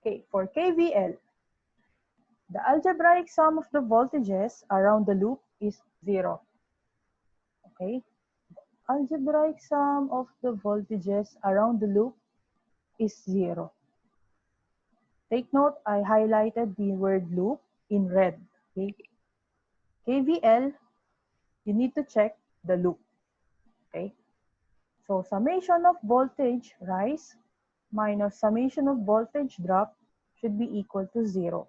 Okay, for KVL, the algebraic sum of the voltages around the loop is 0. Okay, algebraic sum of the voltages around the loop is 0. Take note, I highlighted the word loop in red. Okay, KVL, you need to check the loop. Okay, so summation of voltage rise minus summation of voltage drop should be equal to 0.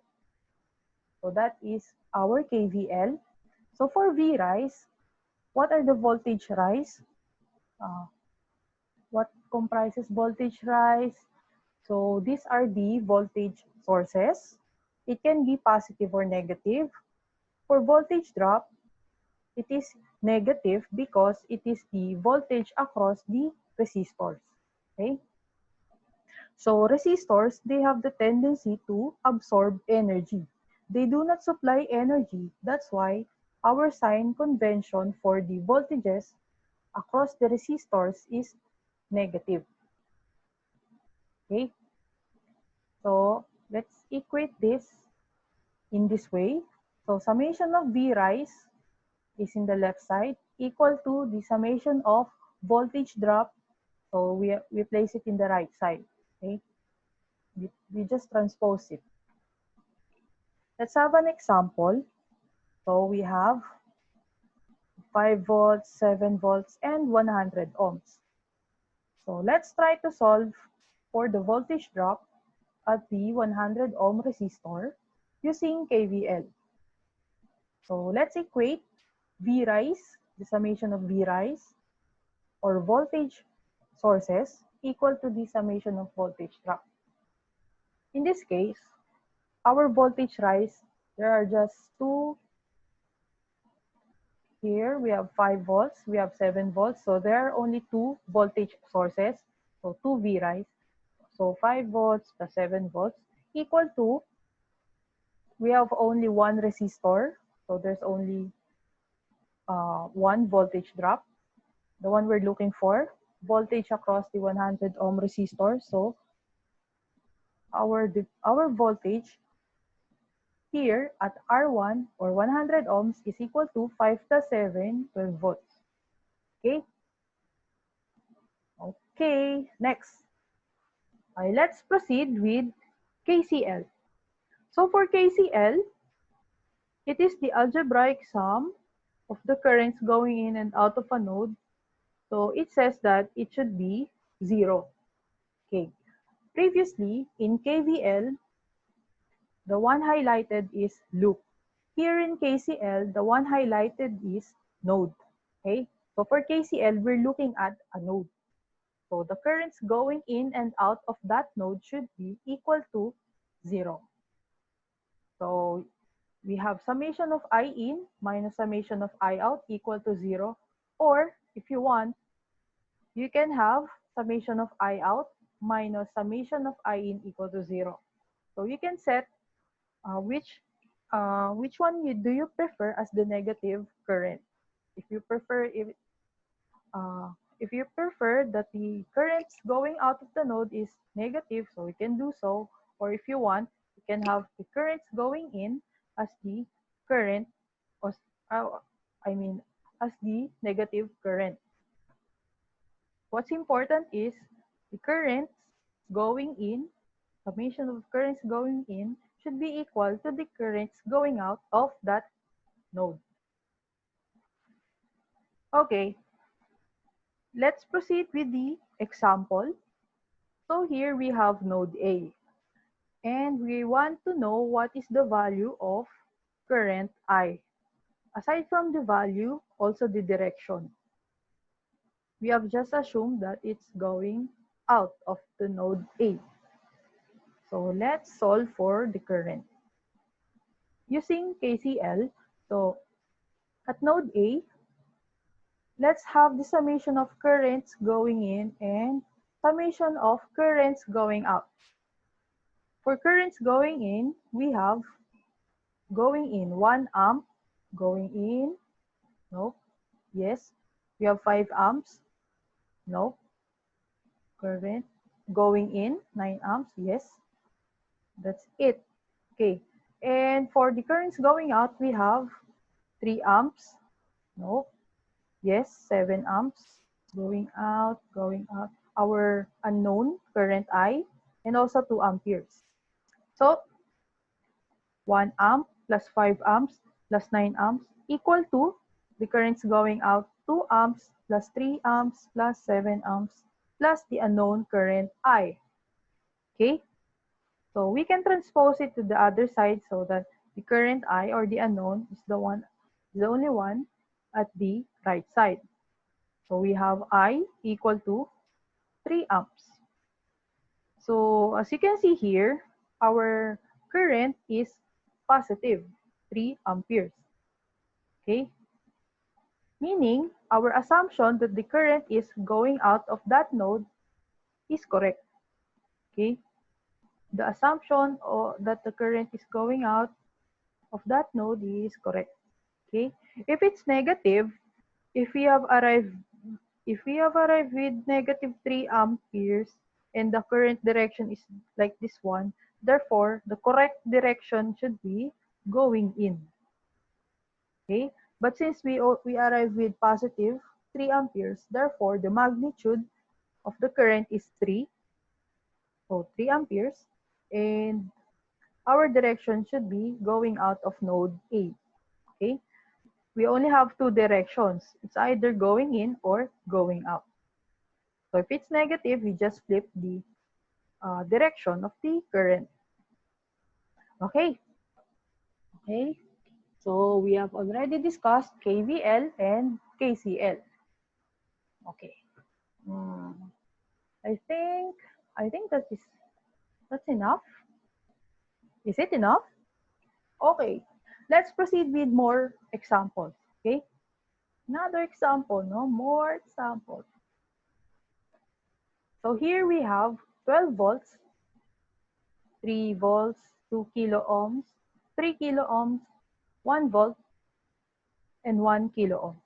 So that is our KVL. So for V rise, what are the voltage rise? What comprises voltage rise? So these are the voltage sources. It can be positive or negative. For voltage drop, it is negative because it is the voltage across the resistors. Okay? So resistors, they have the tendency to absorb energy. They do not supply energy. That's why our sign convention for the voltages across the resistors is negative. Okay? So let's equate this in this way. So summation of V rise is in the left side equal to the summation of voltage drop. So we place it in the right side. Okay? We just transpose it. Let's have an example. So we have 5 volts, 7 volts, and 100 ohms. So let's try to solve for the voltage drop at the 100 ohm resistor using KVL. So let's equate V rise, the summation of V rise, or voltage sources equal to the summation of voltage drop. In this case, our voltage rise, there are just two. Here we have 5 volts, we have 7 volts, so there are only two voltage sources, so 2 V rise. So 5 volts plus 7 volts equal to, we have only one resistor, so there's only one voltage drop, the one we're looking for, voltage across the 100 ohm resistor. So our voltage here at R1 or 100 ohms is equal to 5 plus 7, 12 volts. Okay? Okay, next. Let's proceed with KCL. So for KCL, it is the algebraic sum of the currents going in and out of a node. So it says that it should be 0. Okay. Previously, in KVL, the one highlighted is loop. Here in KCL, the one highlighted is node. Okay. So for KCL, we're looking at a node. So the currents going in and out of that node should be equal to 0. So we have summation of I in minus summation of I out equal to 0. Or if you want, you can have summation of I out minus summation of I in equal to 0. So you can set which one do you prefer as the negative current. If you prefer if you prefer that the currents going out of the node is negative, so we can do so. Or if you want, you can have the currents going in as the current, or as the negative current. What's important is the currents going in, summation of currents going in should be equal to the currents going out of that node. Okay, let's proceed with the example. So here we have node A, and we want to know what is the value of current I. Aside from the value, also the direction. We have just assumed that it's going out of the node A. So let's solve for the current. Using KCL, so at node A, let's have the summation of currents going in and summation of currents going out. For currents going in, we have going in 1 amp, going in, nope, yes. We have 5 amps, nope. Current going in 9 amps, yes. That's it. Okay. And for the currents going out, we have 3 amps. No. Yes, 7 amps going out, going out. Our unknown current I, and also 2 amperes. So 1 amp plus 5 amps plus 9 amps equal to the currents going out 2 amps plus 3 amps plus 7 amps plus the unknown current I. Okay? So we can transpose it to the other side so that the current I, or the unknown, is the only one at the right side. So we have I equal to 3 amps. So as you can see here, our current is positive 3 amperes. Okay? Meaning, our assumption that the current is going out of that node is correct. Okay? The assumption that the current is going out of that node is correct. Okay? If it's negative, if we have arrived with negative 3 amperes and the current direction is like this one, therefore the correct direction should be going in. Okay? But since we arrive with positive 3 amperes, therefore the magnitude of the current is 3, so 3 amperes, and our direction should be going out of node A. Okay? We only have 2 directions. It's either going in or going out. So if it's negative, we just flip the direction of the current. Okay. Okay. So we have already discussed KVL and KCL. Okay. Hmm. I think that's enough. Is it enough? Okay. Let's proceed with more examples. Okay. Another example, no more examples. So here we have 12 volts, 3 volts, 2 kilo ohms, 3 kilo ohms, 1 volt, and 1 kilo ohms.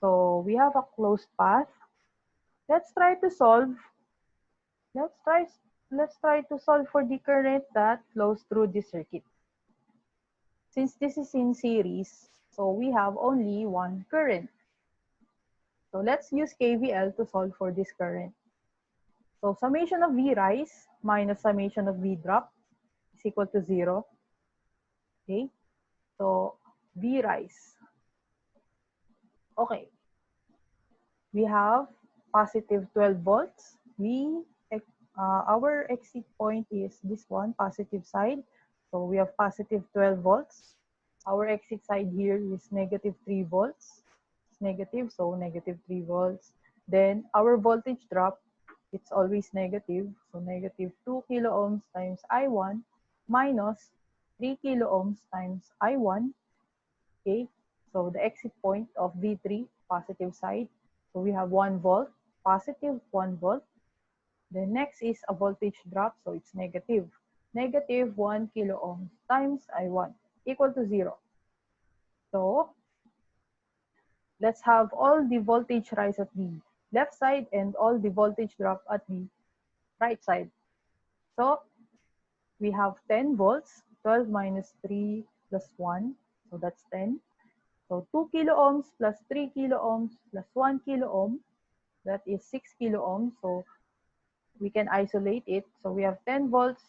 So we have a closed path. Let's try to solve. Let's try let's try to solve for the current that flows through this circuit. Since this is in series, so we have only one current. So let's use KVL to solve for this current. So summation of V rise minus summation of V drop is equal to 0. Okay. So V rise. Okay. We have positive 12 volts. Our exit point is this one, positive side. So we have positive 12 volts. Our exit side here is negative 3 volts. It's negative, so negative 3 volts. Then our voltage drop, it's always negative. So negative 2 kilo ohms times I1 minus 3 kilo ohms times I1. Okay, so the exit point of V3, positive side. So we have 1 volt, positive 1 volt. The next is a voltage drop, so it's negative. Negative 1 kilo ohms times I1 equal to 0. So let's have all the voltage rise at the left side and all the voltage drop at the right side. So we have 10 volts, 12 minus 3 plus 1, so that's 10. So 2 kilo ohms plus 3 kilo ohms plus 1 kilo ohm, that is 6 kilo ohms. So we can isolate it. So we have 10 volts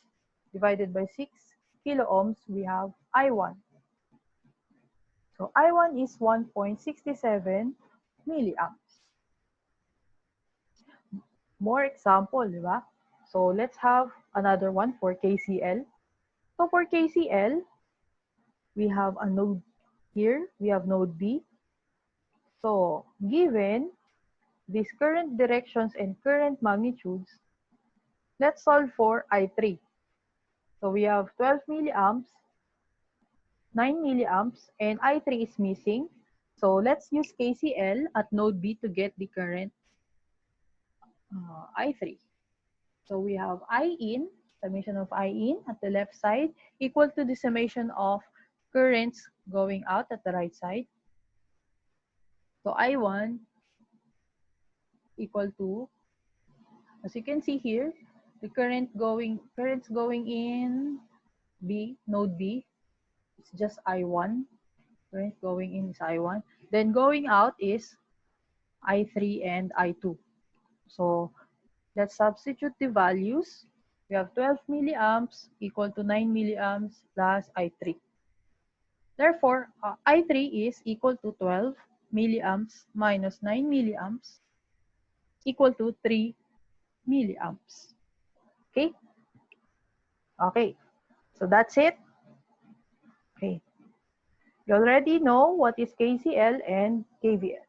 divided by 6 kilo ohms, we have I1. So I1 is 1.67 milliamps. More example, di ba? So let's have another one for KCL. So for KCL, we have a node here. We have node B. So given these current directions and current magnitudes, let's solve for I3. So we have 12 milliamps, 9 milliamps, and I3 is missing. So let's use KCL at node B to get the current I3. So we have I in, summation of I in at the left side equal to the summation of currents going out at the right side. So I1 equal to, as you can see here, The currents going in node B, it's just I1. Current going in is I1. Then going out is I3 and I2. So let's substitute the values. We have 12 milliamps equal to 9 milliamps plus I3. Therefore, I3 is equal to 12 milliamps minus 9 milliamps equal to 3 milliamps. Okay? Okay. So that's it. Okay. You already know what is KCL and KVL.